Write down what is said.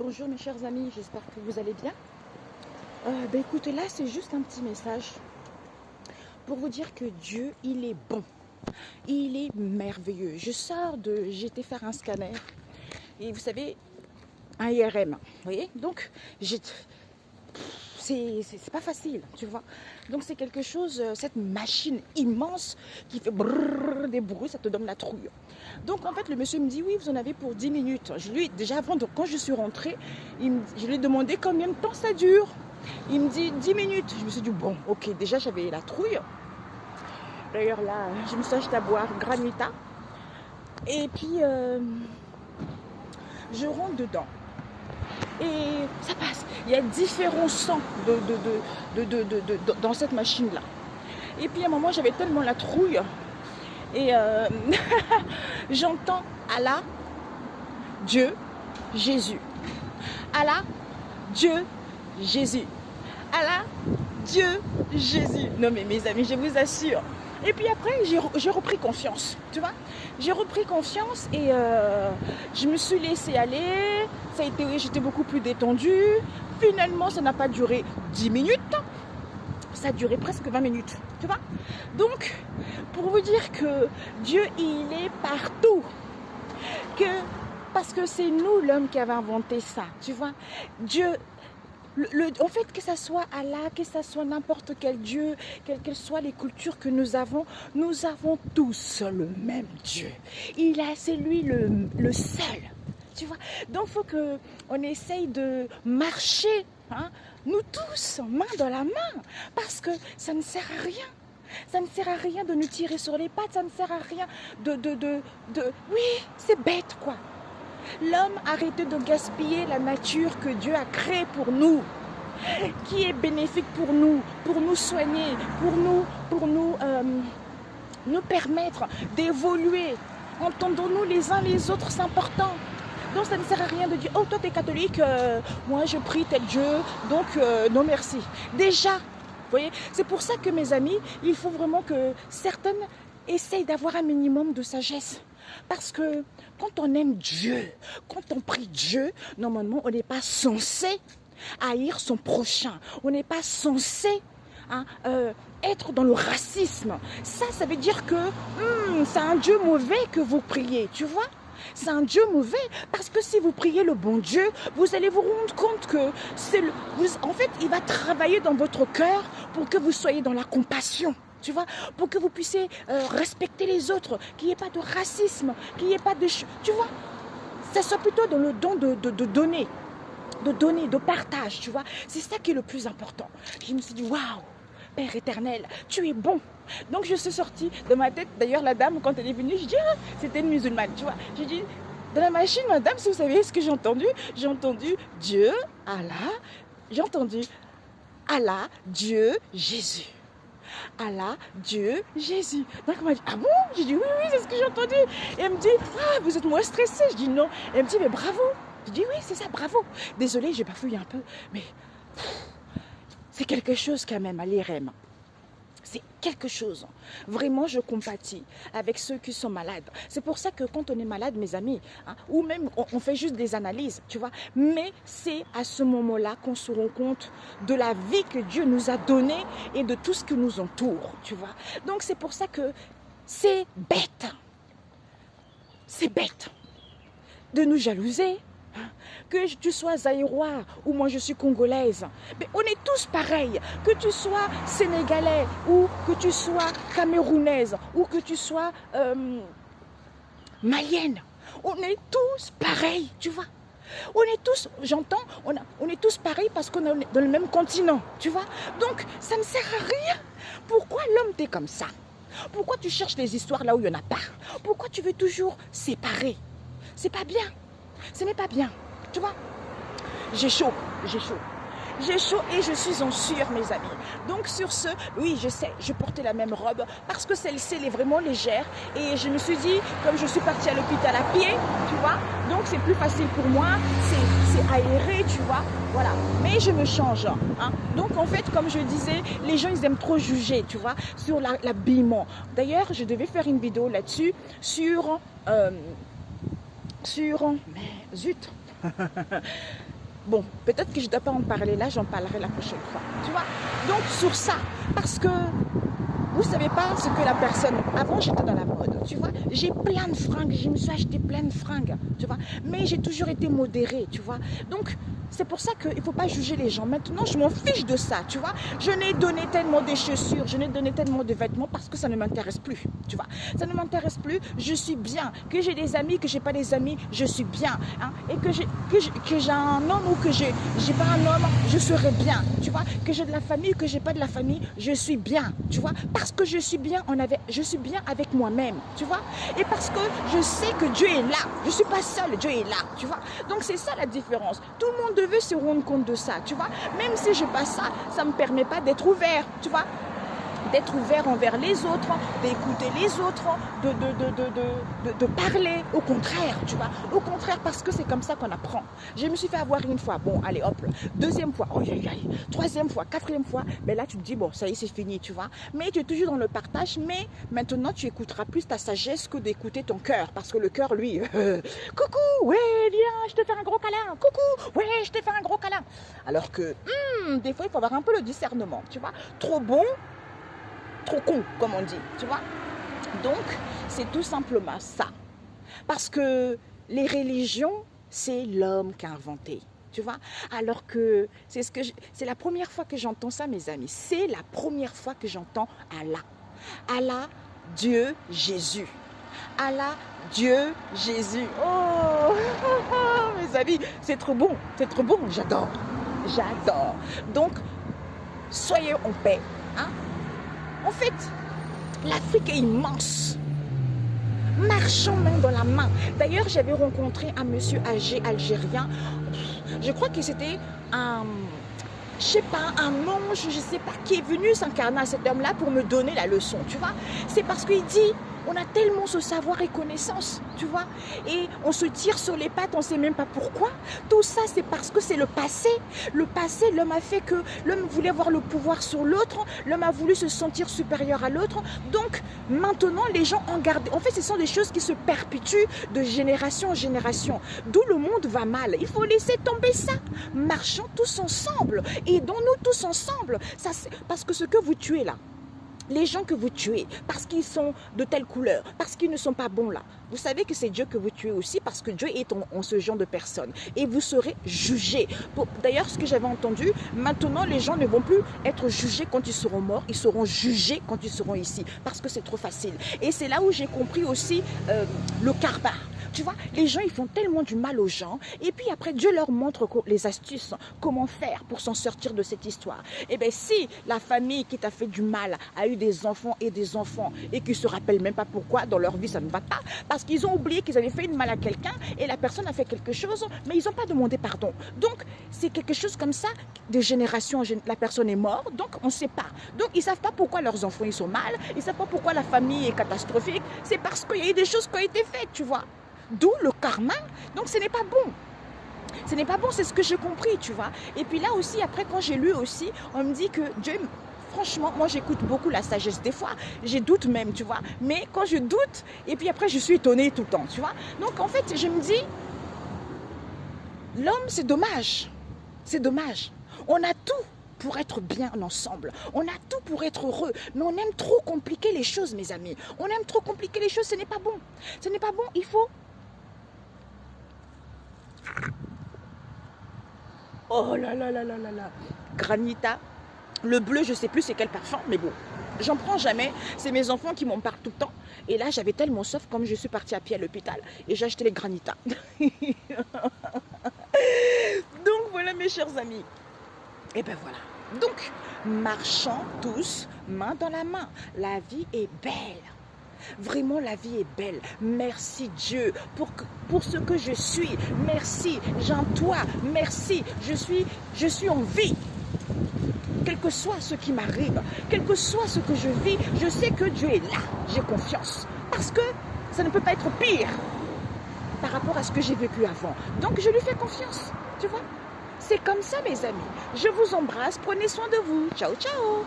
Bonjour mes chers amis, j'espère que vous allez bien. Écoutez, là c'est juste un petit message pour vous dire que Dieu, il est bon, il est merveilleux. J'ai été faire un scanner et vous savez, un IRM, vous voyez. Donc c'est pas facile, tu vois. Donc c'est quelque chose, cette machine immense qui fait brrr, des bruits, ça te donne la trouille. Donc en fait le monsieur me dit oui, vous en avez pour 10 minutes. Je lui déjà avant, donc, quand je suis rentrée, je lui ai demandé combien de temps ça dure. Il me dit 10 minutes. Je me suis dit bon, ok, déjà j'avais la trouille. D'ailleurs là, je me suis acheté à boire Granita. Et puis je rentre dedans. Et ça passe. Il y a différents sons dans cette machine-là. Et puis à un moment, j'avais tellement la trouille. Et j'entends Allah, Dieu, Jésus. Allah, Dieu, Jésus. Allah, Dieu, Jésus. Non mais mes amis, je vous assure. Et puis après, j'ai repris confiance, tu vois. J'ai repris confiance et je me suis laissée aller. J'étais beaucoup plus détendue. Finalement, ça n'a pas duré 10 minutes. Ça a duré presque 20 minutes, tu vois. Donc, pour vous dire que Dieu, il est partout. Parce que c'est nous, l'homme, qui avait inventé ça, tu vois. Dieu... en fait, que ce soit Allah, que ce soit n'importe quel Dieu, quelles que soient les cultures que nous avons tous le même Dieu. C'est lui le seul. Tu vois. Donc, il faut qu'on essaye de marcher, hein, nous tous, main dans la main, parce que ça ne sert à rien. Ça ne sert à rien de nous tirer sur les pattes, ça ne sert à rien Oui, c'est bête, quoi. L'homme, arrêtez de gaspiller la nature que Dieu a créée pour nous, qui est bénéfique pour nous soigner, pour nous permettre d'évoluer. Entendons-nous les uns les autres, c'est important. Donc ça ne sert à rien de dire, oh toi t'es catholique, moi je prie tel Dieu, donc non merci. Déjà, vous voyez, c'est pour ça que mes amis, il faut vraiment que certaines essayent d'avoir un minimum de sagesse. Parce que quand on aime Dieu, quand on prie Dieu, normalement, on n'est pas censé haïr son prochain. On n'est pas censé être dans le racisme. Ça veut dire que c'est un Dieu mauvais que vous priez, tu vois. C'est un Dieu mauvais parce que si vous priez le bon Dieu, vous allez vous rendre compte que en fait, il va travailler dans votre cœur pour que vous soyez dans la compassion. Tu vois, pour que vous puissiez respecter les autres, qu'il n'y ait pas de racisme, qu'il n'y ait pas de... Tu vois, ça soit plutôt dans le don de donner, de partage, tu vois. C'est ça qui est le plus important. Je me suis dit, waouh, Père éternel, tu es bon. Donc je suis sortie de ma tête. D'ailleurs, la dame, quand elle est venue, je dis, ah, c'était une musulmane, tu vois. J'ai dit, dans la machine, madame, si vous savez ce que j'ai entendu Dieu, Allah, j'ai entendu Allah, Dieu, Jésus. Allah, Dieu, Jésus. Donc elle m'a dit, ah bon? J'ai dit, oui, c'est ce que j'ai entendu. Et elle me dit, ah, vous êtes moins stressée. Je dis non. Et elle me dit, mais bravo. Je dis, oui, c'est ça, bravo. Désolée, j'ai bafouillé un peu, mais c'est quelque chose quand même à l'IRM. C'est quelque chose. Vraiment, je compatis avec ceux qui sont malades. C'est pour ça que quand on est malade, mes amis, ou même on fait juste des analyses, tu vois, mais c'est à ce moment-là qu'on se rend compte de la vie que Dieu nous a donnée et de tout ce qui nous entoure, tu vois. Donc c'est pour ça que c'est bête. C'est bête de nous jalouser. Que tu sois zaïrois ou moi je suis congolaise, mais on est tous pareils. Que tu sois sénégalais ou que tu sois camerounaise ou que tu sois malienne, on est tous pareils, tu vois. On est tous, j'entends, on est tous pareils parce qu'on est dans le même continent, tu vois. Donc ça ne sert à rien. Pourquoi l'homme t'es comme ça? Pourquoi tu cherches les histoires là où il n'y en a pas? Pourquoi tu veux toujours séparer? C'est pas bien. Ce n'est pas bien. Tu vois, j'ai chaud et je suis en sueur, mes amis. Donc sur ce, oui, je sais, je portais la même robe parce que celle-ci, elle est vraiment légère. Et je me suis dit, comme je suis partie à l'hôpital à pied, tu vois, donc c'est plus facile pour moi, c'est aéré, tu vois, voilà. Mais je me change, hein. Donc en fait, comme je disais, les gens, ils aiment trop juger, tu vois, sur l'habillement. D'ailleurs, je devais faire une vidéo là-dessus, sur... Mais zut Bon, peut-être que je ne dois pas en parler là, j'en parlerai la prochaine fois. Tu vois? Donc, sur ça, parce que vous ne savez pas ce que la personne... Avant, j'étais dans la mode, tu vois. J'ai plein de fringues, je me suis acheté plein de fringues, tu vois. Mais j'ai toujours été modérée, tu vois. Donc, c'est pour ça qu'il ne faut pas juger les gens. Maintenant, je m'en fiche de ça, tu vois. Je n'ai donné tellement des chaussures, je n'ai donné tellement de vêtements parce que ça ne m'intéresse plus, tu vois. Ça ne m'intéresse plus, je suis bien. Que j'ai des amis, que j'ai pas des amis, je suis bien. Hein. Et que j'ai un homme ou que j'ai pas un homme, je serai bien, tu vois. Que j'ai de la famille ou que j'ai pas de la famille, je suis bien, tu vois. Parce que je suis bien, je suis bien avec moi-même, tu vois. Et parce que je sais que Dieu est là. Je ne suis pas seule, Dieu est là, tu vois. Donc c'est ça la différence. Tout le monde devait se rendre compte de ça, tu vois. Même si je n'ai pas ça, ça ne me permet pas d'être ouvert, tu vois. D'être ouvert envers les autres, d'écouter les autres, de parler. Au contraire, tu vois. Au contraire, parce que c'est comme ça qu'on apprend. Je me suis fait avoir une fois. Bon, allez, hop. Deuxième fois. Oh, troisième fois, quatrième fois. Ben là, tu te dis, bon, ça y est, c'est fini, tu vois. Mais tu es toujours dans le partage. Mais maintenant, tu écouteras plus ta sagesse que d'écouter ton cœur. Parce que le cœur, lui, coucou, ouais, viens, je te fais un gros câlin. Coucou, ouais, je te fais un gros câlin. Alors que, des fois, il faut avoir un peu le discernement, tu vois. Trop bon, trop con, comme on dit, tu vois. Donc, c'est tout simplement ça. Parce que les religions, c'est l'homme qui a inventé, tu vois. Alors que c'est la première fois que j'entends ça, mes amis. C'est la première fois que j'entends Allah. Allah, Dieu, Jésus. Allah, Dieu, Jésus. Oh, mes amis, c'est trop bon, j'adore. J'adore. Donc, soyez en paix, hein. En fait, l'Afrique est immense. Marchons main dans la main. D'ailleurs, j'avais rencontré un monsieur âgé algérien. Je crois que c'était un ange, je ne sais pas, qui est venu s'incarner à cet homme-là pour me donner la leçon, tu vois. C'est parce qu'il dit, on a tellement ce savoir et connaissance, tu vois. Et on se tire sur les pattes, on ne sait même pas pourquoi. Tout ça, c'est parce que c'est le passé. Le passé, l'homme a fait que l'homme voulait avoir le pouvoir sur l'autre. L'homme a voulu se sentir supérieur à l'autre. Donc, maintenant, les gens ont gardé. En fait, ce sont des choses qui se perpétuent de génération en génération. D'où le monde va mal. Il faut laisser tomber ça. Marchons tous ensemble. Aidons-nous tous ensemble. Ça, parce que ce que vous tuez là, les gens que vous tuez, parce qu'ils sont de telle couleur, parce qu'ils ne sont pas bons là, vous savez que c'est Dieu que vous tuez aussi, parce que Dieu est en ce genre de personnes. Et vous serez jugés. D'ailleurs, ce que j'avais entendu, maintenant les gens ne vont plus être jugés quand ils seront morts, ils seront jugés quand ils seront ici, parce que c'est trop facile. Et c'est là où j'ai compris aussi le karma. Tu vois, les gens, ils font tellement du mal aux gens. Et puis après, Dieu leur montre les astuces, comment faire pour s'en sortir de cette histoire. Et bien, si la famille qui t'a fait du mal a eu des enfants et qui ne se rappellent même pas pourquoi, dans leur vie, ça ne va pas, parce qu'ils ont oublié qu'ils avaient fait une mal à quelqu'un et la personne a fait quelque chose, mais ils n'ont pas demandé pardon. Donc, c'est quelque chose comme ça, de génération, la personne est morte, donc on ne sait pas. Donc, ils ne savent pas pourquoi leurs enfants, ils sont mal, ils ne savent pas pourquoi la famille est catastrophique. C'est parce qu'il y a eu des choses qui ont été faites, tu vois. D'où le karma. Donc ce n'est pas bon. Ce n'est pas bon, c'est ce que j'ai compris, tu vois. Et puis là aussi, après, quand j'ai lu aussi, on me dit que Dieu, franchement, moi j'écoute beaucoup la sagesse. Des fois, j'ai doute même, tu vois. Mais quand je doute, et puis après, je suis étonnée tout le temps, tu vois. Donc en fait, je me dis, l'homme, c'est dommage. C'est dommage. On a tout pour être bien ensemble. On a tout pour être heureux. Mais on aime trop compliquer les choses, mes amis. On aime trop compliquer les choses, ce n'est pas bon. Ce n'est pas bon, il faut... Oh là là là là là là. Granita. Le bleu, je ne sais plus c'est quel parfum, mais bon. J'en prends jamais. C'est mes enfants qui m'en parlent tout le temps. Et là, j'avais tellement soif comme je suis partie à pied à l'hôpital. Et j'ai acheté les Granita. Donc voilà mes chers amis. Et ben voilà. Donc, marchons tous main dans la main. La vie est belle. Vraiment, la vie est belle. Merci Dieu pour ce que je suis. Merci, Jean-toi. Merci, je suis en vie. Quel que soit ce qui m'arrive, quel que soit ce que je vis, je sais que Dieu est là. J'ai confiance. Parce que ça ne peut pas être pire par rapport à ce que j'ai vécu avant. Donc, je lui fais confiance. Tu vois ? C'est comme ça, mes amis. Je vous embrasse. Prenez soin de vous. Ciao, ciao.